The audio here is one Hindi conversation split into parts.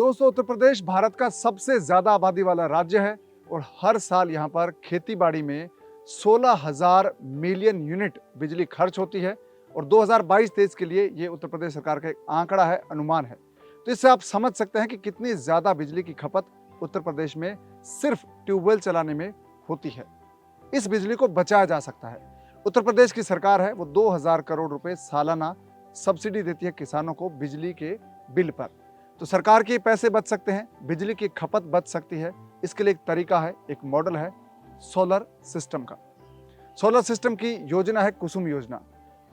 दोस्तों, उत्तर प्रदेश भारत का सबसे ज्यादा आबादी वाला राज्य है और हर साल यहाँ पर खेती-बाड़ी में 16,000 मिलियन यूनिट बिजली खर्च होती है और 2022-23 के लिए ये उत्तर प्रदेश सरकार का एक आंकड़ा है, अनुमान है। तो इससे आप समझ सकते हैं कि कितनी ज्यादा बिजली की खपत उत्तर प्रदेश में सिर्फ ट्यूबवेल चलाने में होती है। इस बिजली को बचाया जा सकता है। उत्तर प्रदेश की सरकार है वो 2,000 करोड़ रुपए सालाना सब्सिडी देती है किसानों को बिजली के बिल पर। तो सरकार के पैसे बच सकते हैं, बिजली की खपत बच सकती है। इसके लिए एक तरीका है, एक मॉडल है सोलर सिस्टम का। सोलर सिस्टम की योजना है कुसुम योजना।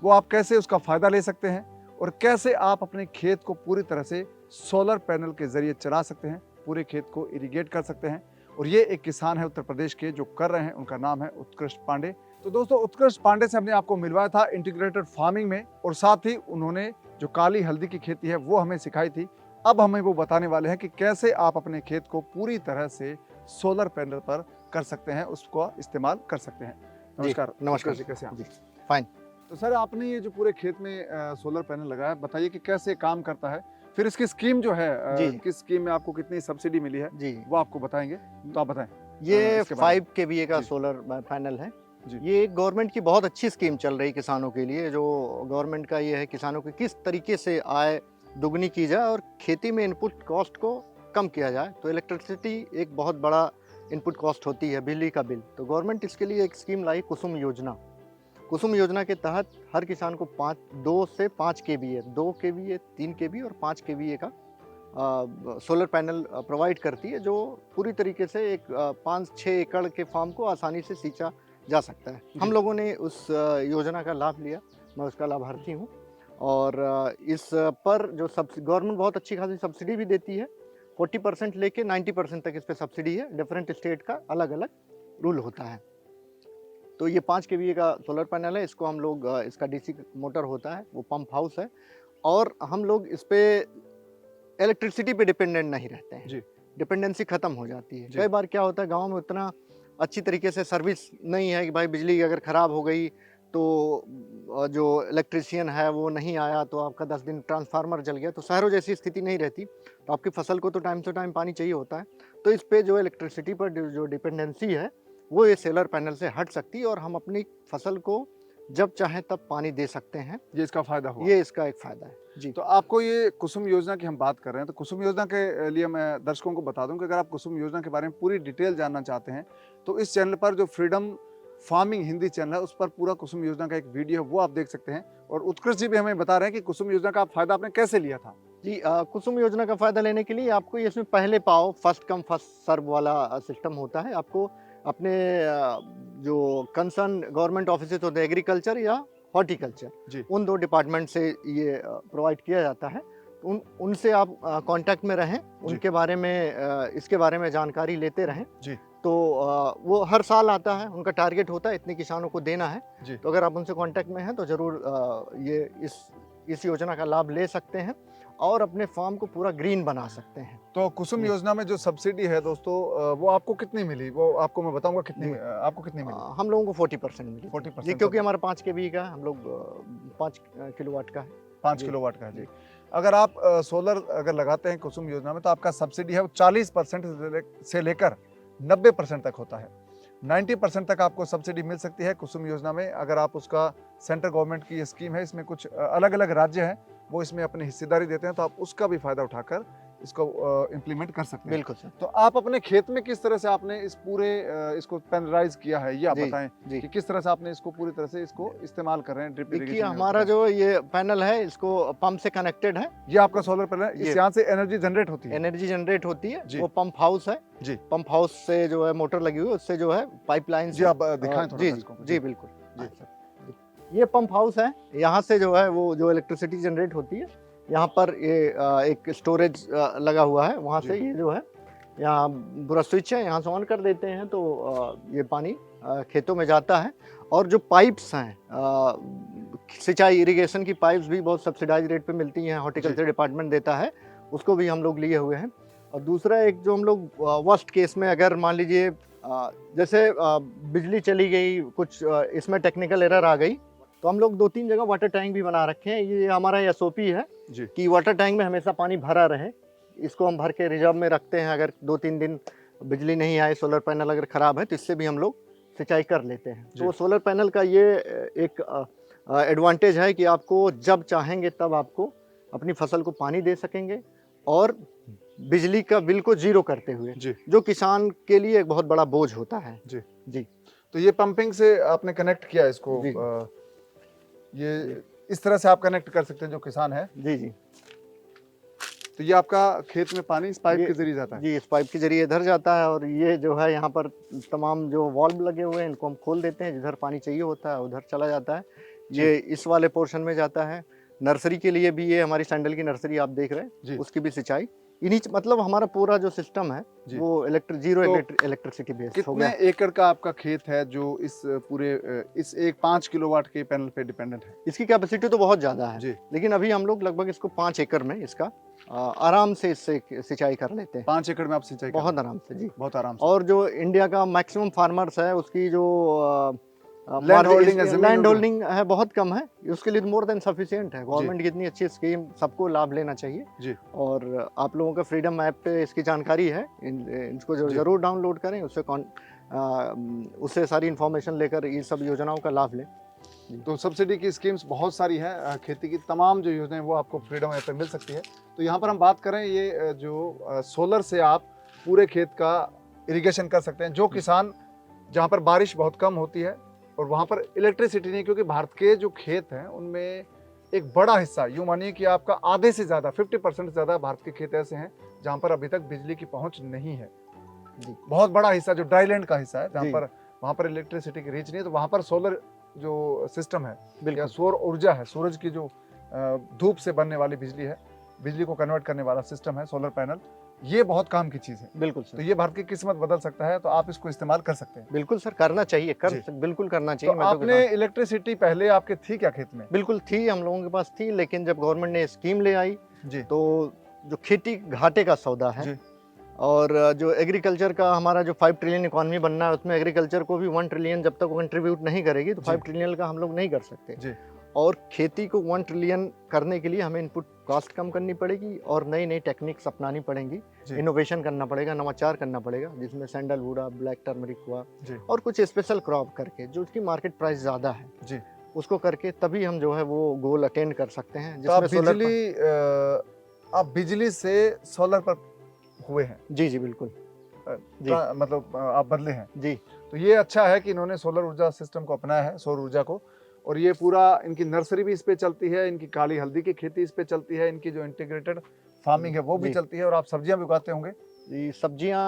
वो आप कैसे उसका फायदा ले सकते हैं और कैसे आप अपने खेत को पूरी तरह से सोलर पैनल के जरिए चला सकते हैं, पूरे खेत को इरिगेट कर सकते हैं। और ये एक किसान है उत्तर प्रदेश के जो कर रहे हैं, उनका नाम है उत्कृष्ट पांडे। तो दोस्तों, उत्कृष्ट पांडे से हमने आपको मिलवाया था इंटीग्रेटेड फार्मिंग में, और साथ ही उन्होंने जो काली हल्दी की खेती है वो हमें सिखाई थी। अब हमें वो बताने वाले हैं कि कैसे आप अपने खेत को पूरी तरह से सोलर पैनल पर कर सकते हैं, उसको इस्तेमाल कर सकते हैं। नमस्कार। नमस्कार जी, कैसे हैं जी, आप? फाइन। तो सर, आपने ये जो पूरे खेत में सोलर पैनल लगाया, बताइए कि कैसे काम करता है, फिर इसकी स्कीम जो है जी। किस स्कीम में आपको कितनी सब्सिडी मिली है जी, वो आपको बताएंगे। तो आप बताएं। ये इसके बारे में। 5 केवीए का जी। सोलर पैनल है। जी। ये गवर्नमेंट की बहुत अच्छी स्कीम चल रही किसानों के लिए। जो गवर्नमेंट का ये है, किसानों की किस तरीके से आय दुगनी की जाए और खेती में इनपुट कॉस्ट को कम किया जाए। तो इलेक्ट्रिसिटी एक बहुत बड़ा इनपुट कॉस्ट होती है, बिजली का बिल। तो गवर्नमेंट इसके लिए एक स्कीम लाई, कुसुम योजना। कुसुम योजना के तहत हर किसान को 2 से 5 केवीए, 2 केवीए, 3 केवीए और 5 केवीए का सोलर पैनल प्रोवाइड करती है, जो पूरी तरीके से एक 5-6 एकड़ के फार्म को आसानी से सींचा जा सकता है। हम लोगों ने उस योजना का लाभ लिया, मैं उसका लाभार्थी हूँ। और इस पर जो गवर्नमेंट बहुत अच्छी खासी सब्सिडी भी देती है। 40% लेके 90% तक इस पर सब्सिडी है। डिफरेंट स्टेट का अलग अलग रूल होता है। तो ये 5 केवीए का सोलर पैनल है। इसको हम लोग इसका डीसी मोटर होता है, वो पंप हाउस है, और हम लोग इस पे इलेक्ट्रिसिटी पे डिपेंडेंट नहीं रहते हैं। जी। डिपेंडेंसी खत्म हो जाती है। जी। कई बार क्या होता है, गांव में उतना अच्छी तरीके से सर्विस नहीं है कि भाई बिजली अगर ख़राब हो गई तो जो इलेक्ट्रिशियन है वो नहीं आया तो आपका 10 दिन ट्रांसफार्मर जल गया। तो शहरों जैसी स्थिति नहीं रहती, तो आपकी फसल को तो टाइम टू टाइम पानी चाहिए होता है। तो इस पे जो इलेक्ट्रिसिटी पर जो डिपेंडेंसी है वो ये सोलर पैनल से हट सकती है, और हम अपनी फसल को जब चाहें तब पानी दे सकते हैं। ये इसका फायदा हुआ। ये इसका एक फ़ायदा है जी। तो आपको ये कुसुम योजना की हम बात कर रहे हैं, तो कुसुम योजना के लिए मैं दर्शकों को बता दूं कि अगर आप कुसुम योजना के बारे में पूरी डिटेल जानना चाहते हैं तो इस चैनल पर, जो फ्रीडम फार्मिंग हिंदी चैनल है, उस पर पूरा कुसुम योजना का एक वीडियो है, वो आप देख सकते हैं। और उत्कृष्ट जी भी हमें बता रहे हैं कि कुसुम योजना का फायदा आपने कैसे लिया था। जी, कुसुम योजना का फ़ायदा लेने के लिए आपको इसमें पहले पाओ, फर्स्ट कम फर्स्ट सर्व वाला सिस्टम होता है। आपको अपने जो कंसर्न गवर्नमेंट ऑफिसेज होते हैं, एग्रीकल्चर या हॉर्टिकल्चर, जी। उन 2 डिपार्टमेंट से ये प्रोवाइड किया जाता है। उनसे आप कांटेक्ट में रहें, उनके बारे में इसके बारे में जानकारी लेते रहें। जी। तो वो हर साल आता है, उनका टारगेट होता है इतने किसानों को देना है। जी। तो अगर आप उनसे कांटेक्ट में हैं तो ज़रूर ये इस योजना का लाभ ले सकते हैं और अपने फार्म को पूरा ग्रीन बना सकते हैं। तो कुसुम योजना में जो सब्सिडी है दोस्तों, वो आपको कितनी मिली, वो आपको मैं बताऊंगा कितनी आपको कितनी मिली। हम लोगों को 40% मिली। 40% जी, क्योंकि हमारा 5 केवी का है, हम लोग 5 किलोवाट का है। 5 किलोवाट का है। जी। अगर आप सोलर अगर लगाते हैं कुसुम योजना में, तो आपका सब्सिडी है वो 40% से लेकर 90% तक होता है। 90% तक आपको सब्सिडी मिल सकती है कुसुम योजना में। अगर आप उसका, सेंट्रल गवर्नमेंट की ये स्कीम है, इसमें कुछ अलग अलग राज्य हैं वो इसमें अपनी हिस्सेदारी देते हैं, तो आप उसका भी फायदा उठाकर इसको इम्प्लीमेंट कर सकते हैं। बिल्कुल सर। तो आप अपने खेत में किस तरह से आपने इस पूरे इसको पैनलाइज किया है, ये आप जी, बताएं जी। कि किस तरह से आपने इसको पूरी तरह से इसको इस्तेमाल कर रहे हैं। ड्रिप देखिए, इरिगेशन में हमारा जो ये पैनल है, इसको पंप से कनेक्टेड है। ये आपका सोलर पैनल है, इस ये- यहाँ से एनर्जी जनरेट होती है। एनर्जी जनरेट होती है। जी। वो पंप हाउस है। जी। पंप हाउस से जो है मोटर लगी हुई है, उससे जो है पाइपलाइन जी, आप दिखाएं थोड़ा जी, दर्शकों को। जी, बिल्कुल। जी। हाँ, सर। जी। ये पंप हाउस है। यहाँ से जो है वो जो इलेक्ट्रिसिटी जनरेट होती है, यहाँ पर ये एक स्टोरेज लगा हुआ है। वहाँ से ये जो है, यहाँ पूरा स्विच है, यहाँ से ऑन कर देते हैं तो ये पानी खेतों में जाता है। और जो पाइप्स हैं, सिंचाई इरिगेशन की पाइप्स भी बहुत सब्सिडाइज रेट पे मिलती हैं, हॉर्टिकल्चर डिपार्टमेंट देता है, उसको भी हम लोग लिए हुए हैं। और दूसरा एक जो हम लोग वर्स्ट केस में, अगर मान लीजिए जैसे बिजली चली गई, कुछ इसमें टेक्निकल एरर आ गई, तो हम लोग 2-3 जगह वाटर टैंक भी बना रखे हैं। ये हमारा SOP है जी। कि वाटर टैंक में हमेशा पानी भरा रहे। इसको हम भर के रिजर्व में रखते हैं। अगर 2-3 दिन बिजली नहीं आए, सोलर पैनल अगर ख़राब है तो इससे भी हम लोग सिंचाई कर लेते हैं। तो सोलर पैनल का ये एक एडवांटेज है कि आपको जब चाहेंगे तब आपको अपनी फसल को पानी दे सकेंगे और बिजली का बिल को ज़ीरो करते हुए, जो किसान के लिए एक बहुत बड़ा बोझ होता है। जी। तो ये पंपिंग से आपने कनेक्ट किया इसको, ये इस तरह से आप कनेक्ट कर सकते हैं जो किसान है। जी। तो ये आपका खेत में पानी इस पाइप के जरिए जाता है? जी, इस पाइप के जरिए इधर जाता है और ये जो है यहाँ पर तमाम जो वाल्व लगे हुए हैं इनको हम खोल देते हैं, जिधर पानी चाहिए होता है उधर चला जाता है। ये इस वाले पोर्शन में जाता है। नर्सरी के लिए भी, ये हमारी सैंडल की नर्सरी आप देख रहे हैं, उसकी भी सिंचाई इन्हीं, मतलब हमारा पूरा जो सिस्टम है वो जीरो इलेक्ट्रिसिटी बेस्ड हो गया। कितने एकड़ का आपका खेत है जो इस पूरे इस एक 5 किलोवाट के पैनल पे डिपेंडेंट है? इसकी कैपेसिटी तो बहुत ज़्यादा है, लेकिन अभी हम लोग लगभग इसको 5 एकड़ में इसका आराम से इससे सिंचाई कर लेते हैं। 5 एकड़ में आप सिंचाई बहुत आराम से? जी, बहुत आराम से। और जो इंडिया का मैक्सिमम फार्मर्स है उसकी जो लैंड होल्डिंग है बहुत कम है, उसके लिए मोर देन सफिशिएंट है। गवर्नमेंट की इतनी अच्छी स्कीम, सबको लाभ लेना चाहिए जी। और आप लोगों का फ्रीडम ऐप पे इसकी जानकारी है, इसको जरूर डाउनलोड करें, उससे सारी इन्फॉर्मेशन लेकर ये सब योजनाओं का लाभ लें। तो सब्सिडी की स्कीम्स बहुत सारी हैं, खेती की तमाम जो योजनाएं वो आपको फ्रीडम ऐप पे मिल सकती है। तो यहाँ पर हम बात करें, ये जो सोलर से आप पूरे खेत का इरिगेशन कर सकते हैं। जो किसान जहाँ पर बारिश बहुत कम होती है और वहाँ पर इलेक्ट्रिसिटी नहीं, क्योंकि भारत के जो खेत हैं उनमें एक बड़ा हिस्सा, यूँ मानिए कि आपका आधे से ज़्यादा 50% से ज़्यादा भारत के खेत ऐसे हैं जहाँ पर अभी तक बिजली की पहुँच नहीं है जी। बहुत बड़ा हिस्सा जो ड्राईलैंड का हिस्सा है, जहाँ पर वहाँ पर इलेक्ट्रिसिटी की रीच नहीं है, तो वहाँ पर सोलर जो सिस्टम है या सौर ऊर्जा है, सूरज की जो धूप से बनने वाली बिजली है, बिजली को कन्वर्ट करने वाला सिस्टम है सोलर पैनल, ये बहुत काम की चीज़ है। बिल्कुल सर। तो ये भारत की किस्मत बदल सकता है, तो आप इसको इस्तेमाल कर सकते हैं। बिल्कुल सर, करना चाहिए, बिल्कुल करना चाहिए। तो आपने इलेक्ट्रिसिटी पहले आपके थी क्या खेत में? बिल्कुल थी, हम लोगों के पास थी, लेकिन जब गवर्नमेंट ने स्कीम ले आई जी, तो जो खेती घाटे का सौदा है और जो एग्रीकल्चर का हमारा जो 5 ट्रिलियन इकोनॉमी बनना है, उसमें एग्रीकल्चर को भी 1 ट्रिलियन जब तक वो कंट्रीब्यूट नहीं करेगी तो 5 ट्रिलियन का हम लोग नहीं कर सकते जी। और खेती को 1 ट्रिलियन करने के लिए हमें इनपुट कॉस्ट कम करनी पड़ेगी और नई नई टेक्निक्स अपनानी पड़ेंगी, इनोवेशन करना पड़ेगा, नवाचार करना पड़ेगा, जिसमें सैंडलवुड, ब्लैक टर्मरिक हुआ और कुछ स्पेशल क्रॉप करके जो उसकी मार्केट प्राइस ज़्यादा है जी, उसको करके तभी हम जो है वो गोल अटेंड कर सकते हैं। तो आप बिजली से सोलर पर हुए हैं? जी बिल्कुल जी। मतलब आप बदले हैं जी। तो ये अच्छा है कि इन्होंने सोलर ऊर्जा सिस्टम को अपनाया है, सौर ऊर्जा को, और ये पूरा इनकी नर्सरी भी इस पे चलती है, इनकी काली हल्दी की खेती इस पे चलती है, इनकी जो इंटीग्रेटेड फार्मिंग है वो भी चलती है, और आप सब्जियां भी उगाते होंगे जी। सब्जियां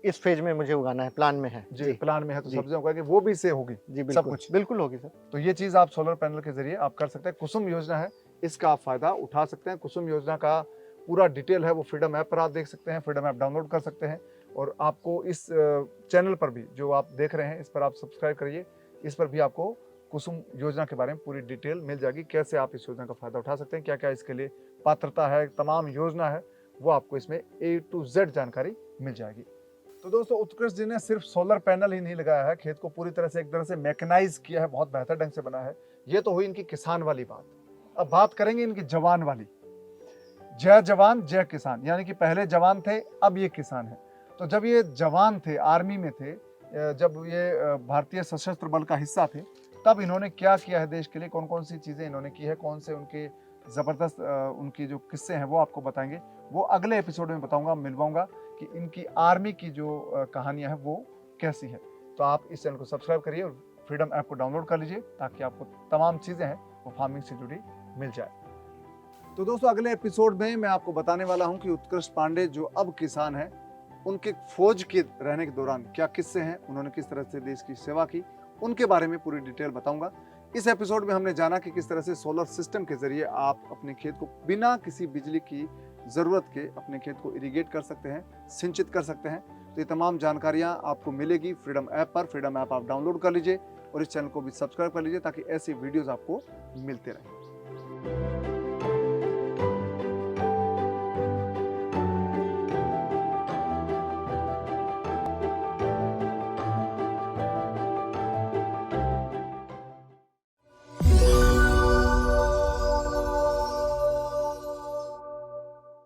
इस फेज में मुझे उगाना है, प्लान में है जी। प्लान में है तो सब्जियां उगाएंगे, वो भी इससे होगी जी, सब कुछ बिल्कुल होगी सर। तो ये चीज़ आप सोलर पैनल के जरिए आप कर सकते हैं। कुसुम योजना है, इसका आप फायदा उठा सकते हैं। कुसुम योजना का पूरा डिटेल है वो फ्रीडम ऐप पर आप देख सकते हैं, फ्रीडम ऐप डाउनलोड कर सकते हैं, और आपको इस चैनल पर भी जो आप देख रहे हैं इस पर आप सब्सक्राइब करिए, इस पर भी आपको कुसुम योजना के बारे में पूरी डिटेल मिल जाएगी, कैसे आप इस योजना का फायदा उठा सकते हैं, क्या क्या इसके लिए पात्रता है, तमाम योजना है वो आपको इसमें A to Z जानकारी मिल जाएगी। तो दोस्तों, उत्कृष्ट जी ने सिर्फ सोलर पैनल ही नहीं लगाया है, खेत को पूरी तरह से एक तरह से मैकेनाइज किया है, बहुत बेहतर ढंग से बना है। ये तो हुई इनकी किसान वाली बात। अब बात करेंगे इनकी जवान वाली। जय जवान जय किसान, यानी कि पहले जवान थे अब ये किसान है। तो जब ये जवान थे, आर्मी में थे, जब ये भारतीय सशस्त्र बल का हिस्सा थे, तब इन्होंने क्या किया है देश के लिए, कौन कौन सी चीज़ें इन्होंने की है, कौन से उनके ज़बरदस्त उनकी जो किस्से हैं वो आपको बताएंगे। वो अगले एपिसोड में बताऊंगा, मिलवाऊंगा कि इनकी आर्मी की जो कहानियां हैं वो कैसी है। तो आप इस चैनल को सब्सक्राइब करिए और फ्रीडम ऐप को डाउनलोड कर लीजिए, ताकि आपको तमाम चीज़ें हैं वो फार्मिंग से जुड़ी मिल जाए। तो दोस्तों, अगले एपिसोड में मैं आपको बताने वाला हूं कि उत्कृष्ट पांडे जो अब किसान हैं, उनके फौज के रहने के दौरान क्या किस्से हैं, उन्होंने किस तरह से देश की सेवा की, उनके बारे में पूरी डिटेल बताऊंगा। इस एपिसोड में हमने जाना कि किस तरह से सोलर सिस्टम के जरिए आप अपने खेत को बिना किसी बिजली की ज़रूरत के अपने खेत को इरिगेट कर सकते हैं, सिंचित कर सकते हैं। तो ये तमाम जानकारियाँ आपको मिलेगी फ्रीडम ऐप पर। फ्रीडम ऐप आप डाउनलोड कर लीजिए और इस चैनल को भी सब्सक्राइब कर लीजिए, ताकि ऐसी वीडियोज़ आपको मिलते रहें।